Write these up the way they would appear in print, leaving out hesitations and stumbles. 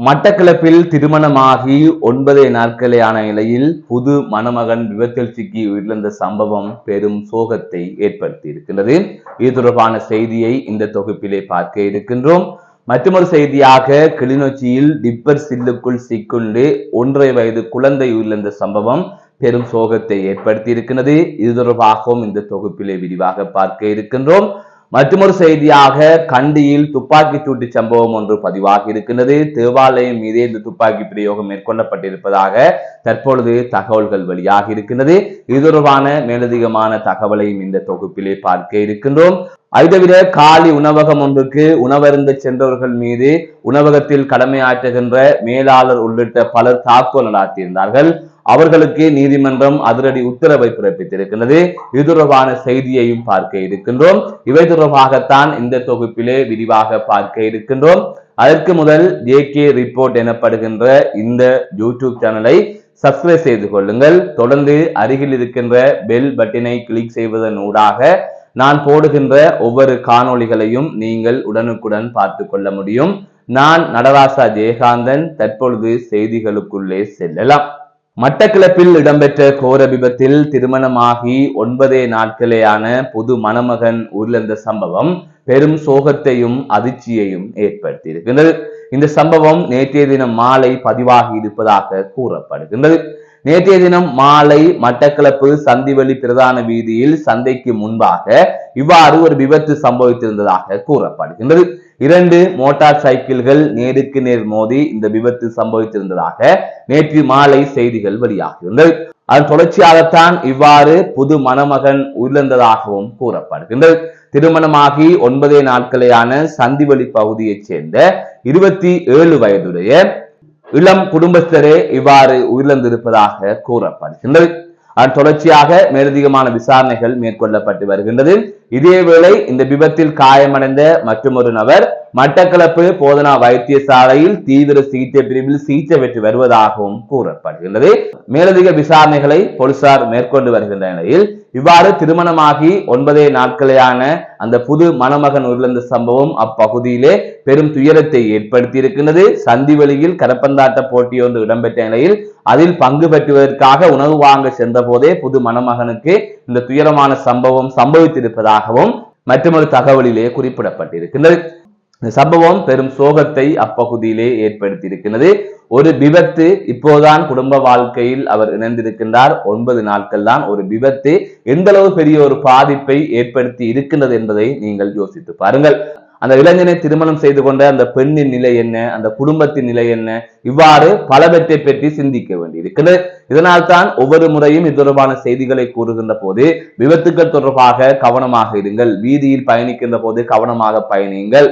மட்டக்களப்பில் திருமணமாகி 9 நாட்களே ஆன நிலையில் புது மணமகன் விபத்தில் சிக்கி உயிரிழந்த சம்பவம் பெரும் சோகத்தை ஏற்படுத்தி இருக்கின்றது. இது தொடர்பான செய்தியை இந்த தொகுப்பிலே பார்க்க இருக்கின்றோம். மற்றொரு செய்தியாக கிளிநொச்சியில் டிப்பர் சில்லுக்குள் சிக்குண்டு 1.5 வயது குழந்தை உயிரிழந்த சம்பவம் பெரும் சோகத்தை ஏற்படுத்தி இருக்கின்றது. இது தொடர்பாகவும் இந்த தொகுப்பிலே விரிவாக பார்க்க இருக்கின்றோம். மற்றொரு செய்தியாக கண்டியில் துப்பாக்கி சூட்டு சம்பவம் ஒன்று பதிவாகி இருக்கின்றது. தேவாலயம் மீதே இந்த துப்பாக்கி பிரயோகம் மேற்கொள்ளப்பட்டிருப்பதாக தற்பொழுது தகவல்கள் வெளியாகி இருக்கின்றது. இது தொடர்பான மேலதிகமான தகவலையும் இந்த தொகுப்பிலே பார்க்க இருக்கின்றோம். ஐதவிர காலி உணவகம் ஒன்றுக்கு உணவருந்த சென்றவர்கள் மீது உணவகத்தில் கடமையாற்றுகின்ற மேலாளர் உள்ளிட்ட பலர் தாக்குதல் நடாத்தியிருந்தார்கள். அவர்களுக்கு நீதிமன்றம் அதிரடி உத்தரவை பிறப்பித்திருக்கிறது. இது தொடர்பான செய்தியையும் பார்க்க இருக்கின்றோம். இவை தொடர்பாகத்தான் இந்த தொகுப்பிலே விரிவாக பார்க்க இருக்கின்றோம். அதற்கு முதல் ஜேகே ரிப்போர்ட் எனப்படுகின்ற இந்த யூடியூப் சேனலை சப்ஸ்கிரைப் செய்து கொள்ளுங்கள். தொடர்ந்து அருகில் இருக்கின்ற பெல் பட்டனை கிளிக் செய்வதன் ஊடாக நான் போடுகின்ற ஒவ்வொரு காணொளிகளையும் நீங்கள் உடனுக்குடன் பார்த்து கொள்ள முடியும். நான் நடராசா ஜெயகாந்தன். தற்பொழுது செய்திகளுக்குள்ளே செல்லலாம். மட்டக்களப்பில் இடம்பெற்ற கோர விபத்தில் திருமணமாகி 9 நாட்களே ஆன புது மணமகன் உயிரிழந்த சம்பவம் பெரும் சோகத்தையும் அதிர்ச்சியையும் ஏற்படுத்தி இருக்கின்றது. இந்த சம்பவம் நேற்றைய தினம் மாலை பதிவாகி இருப்பதாக கூறப்படுகின்றது. நேற்றைய தினம் மாலை மட்டக்களப்பு சந்திவெளி பிரதான வீதியில் சந்தைக்கு முன்பாக இவ்வாறு ஒரு விபத்து சம்பவித்திருந்ததாக கூறப்படுகின்றது. 2 மோட்டார் சைக்கிள்கள் நேருக்கு நேர் மோதி இந்த விபத்து சம்பவித்திருந்ததாக நேற்று மாலை செய்திகள் வெளியாகியுள்ளது. அதன் தொடர்ச்சியாகத்தான் இவ்வாறு புது மணமகன் உயிரிழந்ததாகவும் கூறப்படுகின்றது. திருமணமாகி 9 நாட்களே ஆன சந்திவெளி பகுதியைச் சேர்ந்த 27 வயதுடைய இளம் குடும்பஸ்தரே இவ்வாறு உயிரிழந்திருப்பதாக கூறப்படுகின்றது. அதன் தொடர்ச்சியாக மேலதிகமான விசாரணைகள் மேற்கொள்ளப்பட்டு வருகின்றது. இதேவேளை இந்த விபத்தில் காயமடைந்த மற்றொரு நபர் மட்டக்களப்பு போதனா வைத்தியசாலையில் தீவிர சிகிச்சை பிரிவில் சிகிச்சை பெற்று வருவதாகவும் கூறப்படுகின்றது. மேலதிக விசாரணைகளை போலீசார் மேற்கொண்டு வருகின்ற நிலையில் இவ்வாறு திருமணமாகி 9 நாட்களேயான அந்த புது மணமகன் உயிரிழந்த சம்பவம் அப்பகுதியிலே பெரும் துயரத்தை ஏற்படுத்தி இருக்கின்றது. சந்திவெளியில் கரப்பந்தாட்ட போட்டி ஒன்று இடம்பெற்ற நிலையில் அதில் பங்கு பெற்றுவதற்காக உணவு வாங்க சென்ற போதே புது மணமகனுக்கு இந்த துயரமான சம்பவம் சம்பவித்திருப்பதாகவும் மற்றொரு தகவலிலே குறிப்பிடப்பட்டிருக்கின்றது. இந்த சம்பவம் பெரும் சோகத்தை அப்பகுதியிலே ஏற்படுத்தி இருக்கின்றது. ஒரு விபத்து, இப்போதான் குடும்ப வாழ்க்கையில் அவர் இணைந்திருக்கின்றார். 9 நாட்கள் தான் ஒரு விபத்து எந்த அளவு பெரிய ஒரு பாதிப்பை ஏற்படுத்தி இருக்கின்றது என்பதை நீங்கள் யோசித்து பாருங்கள். அந்த இளைஞனை திருமணம் செய்து கொண்ட அந்த பெண்ணின் நிலை என்ன, அந்த குடும்பத்தின் நிலை என்ன, இவ்வாறு பலவற்றை பற்றி சிந்திக்க வேண்டியிருக்கிறது. இதனால் தான் ஒவ்வொரு முறையும் இது தொடர்பான செய்திகளை கூறுகின்ற போது விபத்துக்கள் தொடர்பாக கவனமாக இருங்கள், வீதியில் பயணிக்கின்ற போது கவனமாக பயணியுங்கள்,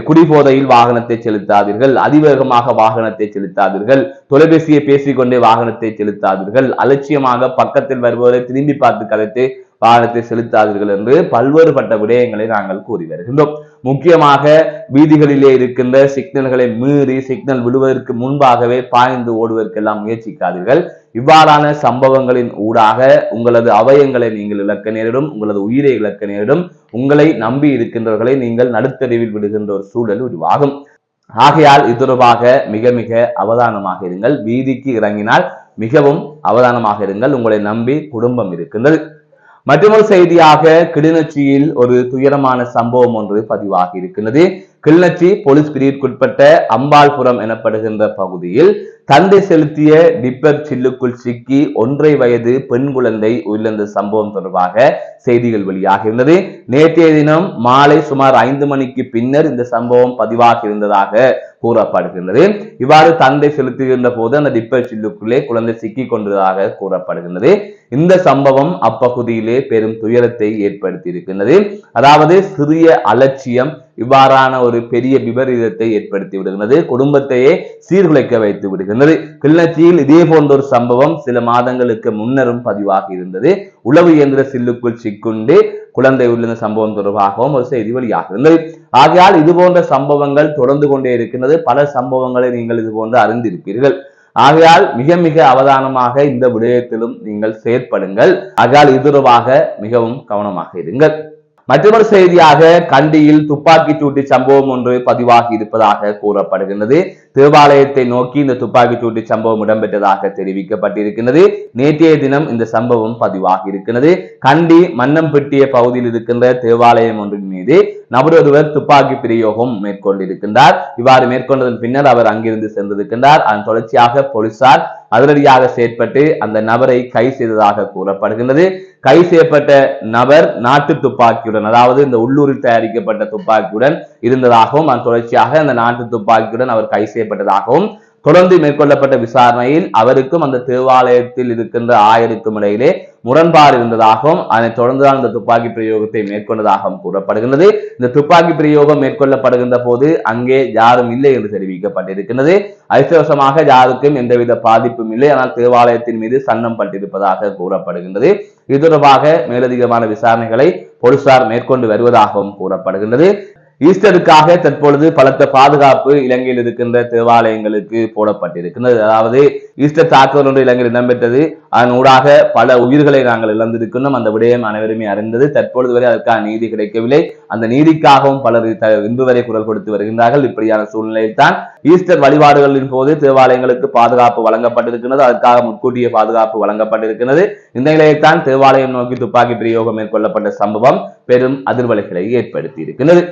குடிபோதையில் வாகனத்தை செலுத்தாதீர்கள், அதிவேகமாக வாகனத்தை செலுத்தாதீர்கள், தொலைபேசியை பேசிக்கொண்டே வாகனத்தை செலுத்தாதீர்கள், அலட்சியமாக பக்கத்தில் வருபவரை திரும்பி பார்த்து கதைத்து வாகனத்தை செலுத்தாதீர்கள் என்று பல்வேறுபட்ட விடயங்களை நாங்கள் கூறி வருகின்றோம். முக்கியமாக வீதிகளிலே இருக்கின்ற சிக்னல்களை மீறி சிக்னல் விடுவதற்கு முன்பாகவே பாய்ந்து ஓடுவதற்கெல்லாம் முயற்சிக்காதீர்கள். இவ்வாறான சம்பவங்களின் ஊடாக உங்களது அவயங்களை நீங்கள் இழக்க நேரிடும், உங்களது உயிரை இழக்க நேரிடும், உங்களை நம்பி இருக்கின்றவர்களை நீங்கள் நடுத்தறிவில் விடுகின்ற ஒரு சூழல் உருவாகும். ஆகையால் இது தொடர்பாக மிக மிக அவதானமாக இருங்கள். வீதிக்கு இறங்கினால் மிகவும் அவதானமாக இருங்கள். உங்களை நம்பி குடும்பம் இருக்கின்றது. மற்றொரு செய்தியாக கிளிநொச்சியில் ஒரு துயரமான சம்பவம் ஒன்று பதிவாகி இருக்கின்றது. கிளிநொச்சி போலீஸ் பிரிவுக்குட்பட்ட அம்பாள்புரம் எனப்படுகின்ற பகுதியில் தந்தை செலுத்திய டிப்பர் சில்லுக்குள் சிக்கி 1.5 வயது பெண் குழந்தை உயிரிழந்த சம்பவம் தொடர்பாக செய்திகள் வெளியாகியிருந்தது. நேற்றைய தினம் மாலை சுமார் 5 மணிக்கு பின்னர் இந்த சம்பவம் பதிவாகி இருந்ததாக கூறப்படுகின்றது. இவ்வாறு தந்தை செலுத்துகின்ற போது அந்த டிப்பர் சில்லுக்குள்ளே குழந்தை சிக்கி கொண்டதாக கூறப்படுகின்றது. இந்த சம்பவம் அப்பகுதியிலே பெரும் துயரத்தை ஏற்படுத்தி இருக்கின்றது. அதாவது சிறிய அலட்சியம் இவ்வாறான ஒரு பெரிய விபரீதத்தை ஏற்படுத்தி விடுகிறது, குடும்பத்தையே சீர்குலைக்க வைத்து விடுகின்றது. கிளிநொச்சியில் இதே போன்ற ஒரு சம்பவம் சில மாதங்களுக்கு முன்னரும் பதிவாகி இருந்தது. உளவு இயந்திர சில்லுக்குள் சிக்குண்டு குழந்தை உள்ள சம்பவம் தொடர்பாகவும் ஒரு செய்தி வெளியாகிருந்தது. ஆகையால் இது போன்ற சம்பவங்கள் தொடர்ந்து கொண்டே இருக்கின்றது. பல சம்பவங்களை நீங்கள் இது போன்று அறிந்திருப்பீர்கள். ஆகையால் மிக மிக அவதானமாக இந்த விடயத்திலும் நீங்கள் செயற்படுங்கள். ஆகையால் இது தொடர்பாக மிகவும் கவனமாக இருங்கள். மற்றொரு செய்தியாக கண்டியில் துப்பாக்கி சூட்டு சம்பவம் ஒன்று பதிவாகி இருப்பதாக கூறப்படுகின்றது. தேவாலயத்தை நோக்கி இந்த துப்பாக்கிச்சூட்டு சம்பவம் இடம்பெற்றதாக தெரிவிக்கப்பட்டிருக்கிறது. நேற்றைய தினம் இந்த சம்பவம் பதிவாகி இருக்கிறது. கண்டி மன்னம்பட்டிய பகுதியில் இருக்கின்ற தேவாலயம் ஒன்றின் மீது நபர் ஒருவர் துப்பாக்கி பிரயோகம் மேற்கொண்டிருக்கின்றார். இவ்வாறு மேற்கொண்டதன் பின்னர் அவர் அங்கிருந்து சென்றிருக்கின்றார். அதன் தொடர்ச்சியாக போலீசார் அதிரடியாக செயற்பட்டு அந்த நபரை கைது செய்ததாக கூறப்படுகின்றது. கைது செய்யப்பட்ட நபர் நாட்டு துப்பாக்கியுடன், அதாவது இந்த உள்ளூரில் தயாரிக்கப்பட்ட துப்பாக்கியுடன் இருந்ததாகவும் அதன் தொடர்ச்சியாக அந்த நாட்டு துப்பாக்கியுடன் அவர் கைது செய்யப்பட்டதாகவும் தொடர்ந்து மேற்கொள்ளப்பட்ட விசாரணையில் அவருக்கும் அந்த தேவாலயத்தில் இருக்கின்ற ஆயருக்கும் இடையிலே முரண்பாடு இருந்ததாகவும் அதனைத் தொடர்ந்துதான் இந்த துப்பாக்கி பிரயோகத்தை மேற்கொண்டதாகவும் கூறப்படுகின்றது. இந்த துப்பாக்கி பிரயோகம் மேற்கொள்ளப்படுகின்ற போது அங்கே யாரும் இல்லை என்று தெரிவிக்கப்பட்டிருக்கிறது. அதிர்ஷ்டவசமாக யாருக்கும் எந்தவித பாதிப்பும் இல்லை. ஆனால் தேவாலயத்தின் மீது சன்னம் பட்டிருப்பதாக கூறப்படுகின்றது. இது தொடர்பாக மேலதிகமான விசாரணைகளை போலீசார் மேற்கொண்டு வருவதாகவும் கூறப்படுகின்றது. ஈஸ்டருக்காக தற்பொழுது பலத்த பாதுகாப்பு இலங்கையில் இருக்கின்ற தேவாலயங்களுக்கு போடப்பட்டிருக்கின்றது. அதாவது ஈஸ்டர் தாக்குதல் ஒன்று இலங்கையில் இடம்பெற்றது. அதன் ஊடாக பல உயிர்களை நாங்கள் இழந்திருக்கின்றோம். அந்த விடயம் அனைவருமே அறிந்தது. தற்பொழுது வரை அதற்கான நீதி கிடைக்கவில்லை. அந்த நீதிக்காகவும் பலர் இன்று வரை குரல் கொடுத்து வருகின்றார்கள். இப்படியான சூழ்நிலையில் தான் ஈஸ்டர் வழிபாடுகளின் போது தேவாலயங்களுக்கு பாதுகாப்பு வழங்கப்பட்டிருக்கிறது. அதற்காக முன்கூட்டிய பாதுகாப்பு வழங்கப்பட்டிருக்கிறது. இந்த நிலையில் தான் தேவாலயம் நோக்கி துப்பாக்கி பிரயோகம் மேற்கொள்ளப்பட்ட சம்பவம் பெரும் அதிர்வலைகளை ஏற்படுத்தி இருக்கிறது.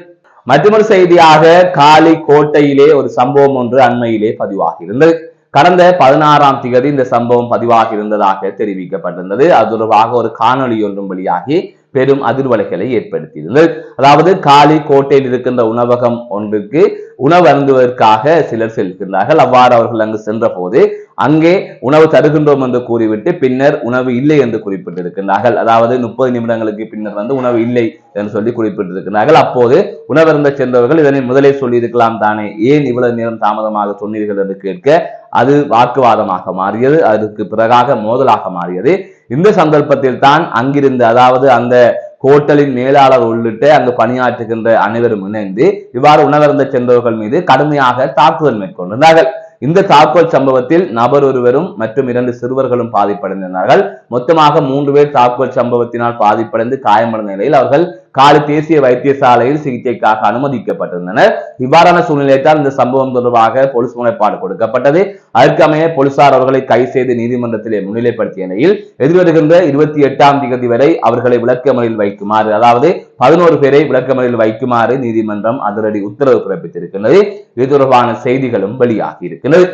மற்றொரு செய்தியாக காலி கோட்டையிலே ஒரு சம்பவம் ஒன்று அண்மையிலே பதிவாகி இருந்தது. கடந்த 16ஆம் தேதி இந்த சம்பவம் பதிவாகி இருந்ததாக தெரிவிக்கப்பட்டிருந்தது. அது தொடர்பாக ஒரு காணொலி ஒன்றும் வெளியாகி பெரும் அதிர்வலைகளை ஏற்படுத்தியிருந்தது. அதாவது காலி கோட்டையில் இருக்கின்ற உணவகம் ஒன்றுக்கு உணவு அருந்துவதற்காக சிலர் செல்கின்றார்கள். அவ்வாறு அவர்கள் அங்கு சென்ற போது அங்கே உணவு தருகின்றோம் என்று கூறிவிட்டு பின்னர் உணவு இல்லை என்று குறிப்பிட்டிருக்கின்றார்கள். அதாவது 30 நிமிடங்களுக்கு பின்னர் உணவு இல்லை என்று சொல்லி குறிப்பிட்டிருக்கிறார்கள். அப்போது உணவருந்த சென்றவர்கள் இதனை முதலே சொல்லியிருக்கலாம் தானே, ஏன் இவ்வளவு நேரம் தாமதமாக சொன்னீர்கள் என்று கேட்க அது வாக்குவாதமாக மாறியது. அதற்கு பிறகாக மோதலாக மாறியது. இந்த சந்தர்ப்பத்தில் தான் அங்கிருந்து, அதாவது அந்த ஹோட்டலின் மேலாளர் உள்ளிட்ட அங்கு பணியாற்றுகின்ற அனைவரும் இணைந்து இவ்வாறு உணவருந்த சென்றவர்கள் மீது கடுமையாக தாக்குதல் மேற்கொண்டிருந்தார்கள். இந்த தாக்குதல் சம்பவத்தில் நபர் ஒருவரும் மற்றும் 2 சிறுவர்களும் பாதிப்படைந்திருந்தார்கள். மொத்தமாக 3 பேர் தாக்குதல் சம்பவத்தினால் பாதிப்படைந்து காயமடைந்த நிலையில் அவர்கள் காலி தேசிய வைத்தியசாலையில் சிகிச்சைக்காக அனுமதிக்கப்பட்டிருந்தனர். இவ்வாறான சூழ்நிலையால் இந்த சம்பவம் தொடர்பாக போலீஸ் முறைப்பாடு கொடுக்கப்பட்டது. அதற்கமைய போலீசார் அவர்களை கைது செய்து நீதிமன்றத்திலே முன்னிலைப்படுத்திய நிலையில் எதிர்வருகின்ற 28ஆம் தேதி வரை அவர்களை விளக்கமறியலில் வைக்குமாறு, அதாவது 11 பேரை விளக்கமறியலில் வைக்குமாறு நீதிமன்றம் அதிரடி உத்தரவு பிறப்பித்திருக்கிறது. இது தொடர்பான செய்திகளும் வெளியாகி இருக்கிறது.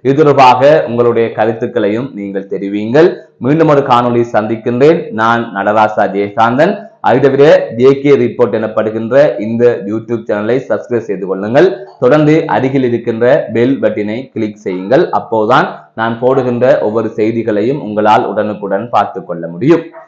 இது தொடர்பாக உங்களுடைய கருத்துக்களையும் நீங்கள் தெரிவியுங்கள். மீண்டும் ஒரு காணொலி சந்திக்கின்றேன். நான் நடராசா ஜெயகாந்தன். அதை தவிர ஜேகே ரிப்போர்ட் எனப்படுகின்ற இந்த யூடியூப் சேனலை சப்ஸ்கிரைப் செய்து கொள்ளுங்கள். தொடர்ந்து அருகில் இருக்கின்ற பெல் பட்டினை கிளிக் செய்யுங்கள். அப்போதுதான் நான் போடுகின்ற ஒவ்வொரு செய்திகளையும் உங்களால் உடனுக்குடன் பார்த்துக் கொள்ள முடியும்.